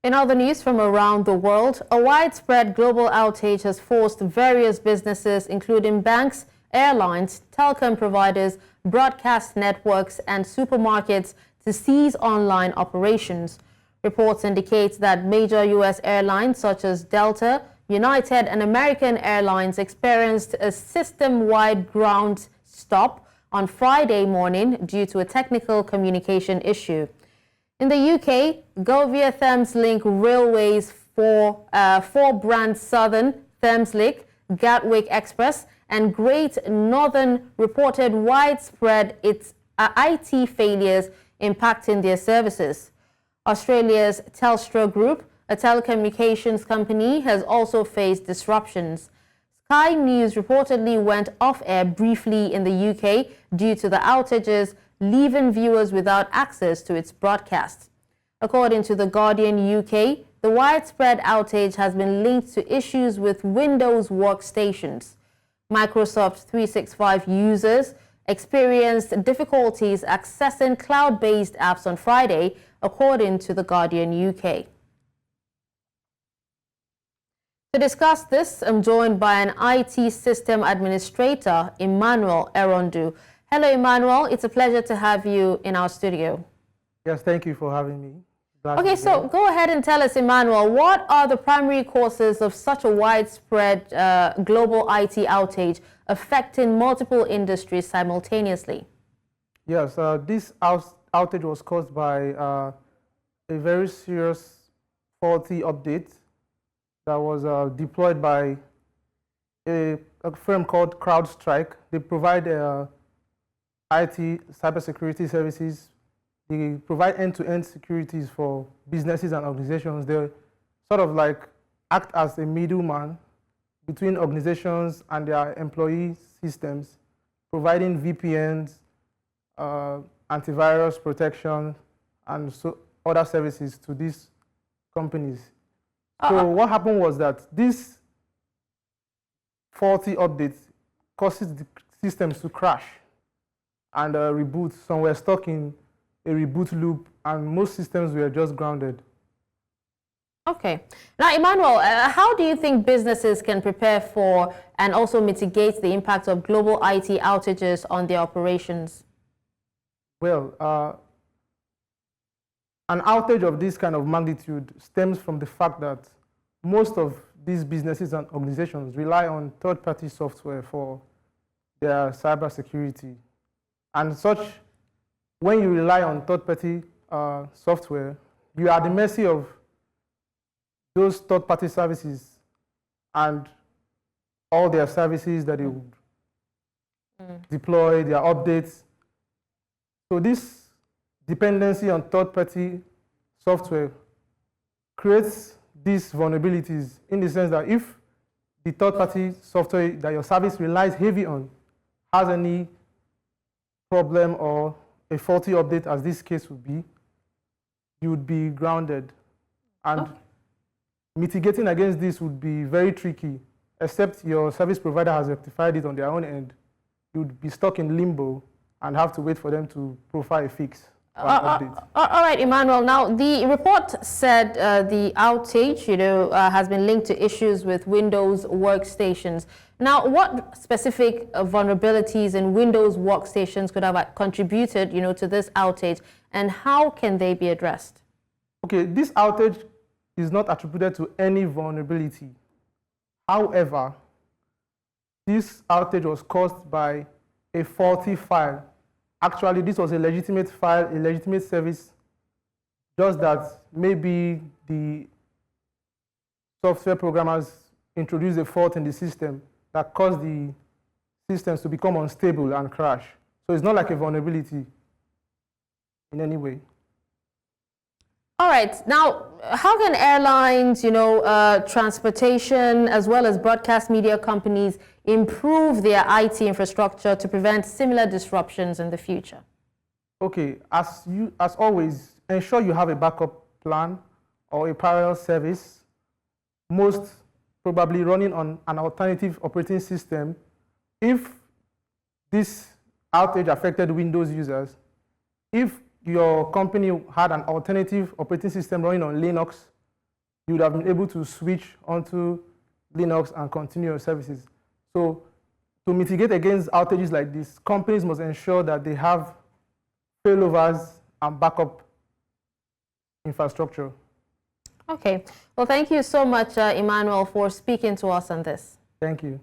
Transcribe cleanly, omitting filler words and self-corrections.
In other news from around the world, a widespread global outage has forced various businesses, including banks, airlines, telecom providers, broadcast networks, and supermarkets, to cease online operations. Reports indicate that major U.S. airlines such as Delta, United, and American Airlines experienced a system-wide ground stop on Friday morning due to a technical communication issue. In the UK, Govia Thameslink Railway's four brands Southern, Thameslink, Gatwick Express, and Great Northern reported widespread IT failures impacting their services. Australia's Telstra Group, a telecommunications company, has also faced disruptions. Sky News reportedly went off-air briefly in the UK due to the outages, leaving viewers without access to its broadcast. According to The Guardian UK, the widespread outage has been linked to issues with Windows workstations. Microsoft 365 users experienced difficulties accessing cloud-based apps on Friday, according to The Guardian UK. To discuss this, I'm joined by an IT system administrator, Emmanuel Erondu. Hello, Emmanuel. It's a pleasure to have you in our studio. Yes, thank you for having me. Okay, so go ahead and tell us, Emmanuel, what are the primary causes of such a widespread global IT outage affecting multiple industries simultaneously? Yes, this outage was caused by a very serious faulty update that was deployed by a firm called CrowdStrike. They provide IT cybersecurity services. They provide end-to-end securities for businesses and organizations. They sort of like act as a middleman between organizations and their employee systems, providing VPNs, antivirus protection, and so other services to these companies. So what happened was that this faulty update causes the systems to crash and reboot. Some were stuck in a reboot loop, and most systems were just grounded. Okay. Now, Emmanuel, how do you think businesses can prepare for and also mitigate the impact of global IT outages on their operations? Well, an outage of this kind of magnitude stems from the fact that most of these businesses and organizations rely on third-party software for their cybersecurity. And when you rely on third-party software, you are at the mercy of those third-party services and all their services that they would deploy, their updates. So this dependency on third-party software creates these vulnerabilities in the sense that if the third-party software that your service relies heavy on has any problem or a faulty update, as this case would be, you would be grounded. And mitigating against this would be very tricky, except your service provider has rectified it on their own end. You would be stuck in limbo and have to wait for them to provide a fix. All right, Emmanuel. Now, the report said the outage, has been linked to issues with Windows workstations. Now, what specific vulnerabilities in Windows workstations could have contributed, to this outage, and how can they be addressed? Okay, this outage is not attributed to any vulnerability. However, this outage was caused by a faulty file. Actually, this was a legitimate file, a legitimate service, just that maybe the software programmers introduced a fault in the system that caused the systems to become unstable and crash. So it's not like a vulnerability in any way. All right. Now, how can airlines, transportation, as well as broadcast media companies improve their IT infrastructure to prevent similar disruptions in the future? Okay, as always, ensure you have a backup plan or a parallel service, most probably running on an alternative operating system. If this outage affected Windows users, if your company had an alternative operating system running on Linux you would have been able to switch onto Linux and continue your services. So to mitigate against outages like this, companies must ensure that they have failovers and backup infrastructure. Okay. Well, thank you so much, Emmanuel, for speaking to us on this. Thank you.